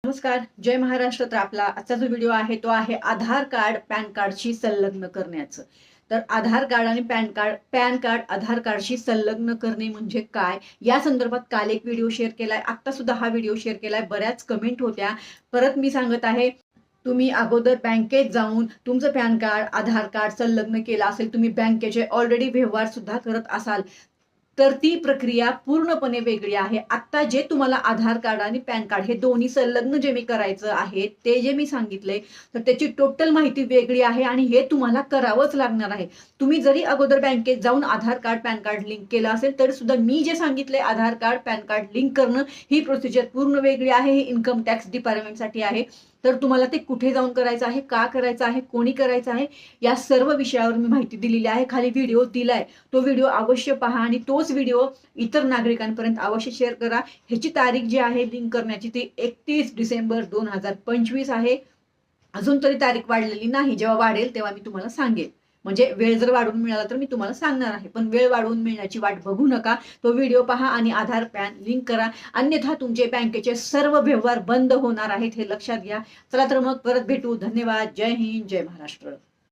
नमस्कार, जय महाराष्ट्र. तर आपला आजचा जो व्हिडिओ आहे तो आहे आधार कार्ड पॅन कार्डशी संलग्न करण्याचं. तर आधार कार्ड आणि पॅन कार्ड आधार कार्डशी संलग्न करणे म्हणजे काय, या संदर्भात काल एक व्हिडिओ शेअर केलाय, आता सुद्धा हा व्हिडिओ शेअर केलाय. बऱ्याच कमेंट होत्या. परत मी सांगत आहे, तुम्ही अगोदर बँकेत जाऊन तुमचं पॅन कार्ड आधार कार्ड संलग्न केलं असेल, तुम्ही बँकेचे ऑलरेडी व्यवहार सुद्धा करत असाल, तर ती प्रक्रिया पूर्णपणे वेगळी आहे. आता जे तुम्हाला आधार कार्ड आणि पॅन कार्ड हे दोन्ही संलग्न जे मी करायचं आहे, ते जे मी सांगितलंय, तर त्याची टोटल माहिती वेगळी आहे आणि हे तुम्हाला करावंच लागणार आहे. तुम्ही जरी अगोदर बँकेत जाऊन आधार कार्ड पॅन कार्ड लिंक केलं असेल, तरी सुद्धा मी जे सांगितलंय आधार कार्ड पॅन कार्ड लिंक करणं, ही प्रोसिजर पूर्ण वेगळी आहे. ही इन्कम टॅक्स डिपार्टमेंटसाठी आहे. तर तुम्हाला ते कुठे जाऊन करायचं आहे, का करायचं आहे, कोणी करायचं आहे, या सर्व विषयावर मी माहिती दिलेली आहे. खाली व्हिडिओ दिलाय, तो व्हिडिओ अवश्य पहा आणि तोच व्हिडिओ इतर नागरिकांपर्यंत अवश्य शेअर करा. ह्याची तारीख जी आहे लिंक करण्याची ती 31 डिसेंबर 2025 आहे. अजून तरी तारीख वाढलेली नाही. जेव्हा वाढेल तेव्हा मी तुम्हाला सांगेन. म्हणजे वेळ जर वाढवून मिळाला तर मी तुम्हाला सांगणार आहे. पण वेळ वाढवून मिळण्याची वाट बघू नका. तो व्हिडिओ पहा आणि आधार पॅन लिंक करा. अन्यथा तुमचे बँकेचे सर्व व्यवहार बंद होणार आहेत, हे लक्षात घ्या. चला तर मग परत भेटू. धन्यवाद. जय हिंद, जय महाराष्ट्र.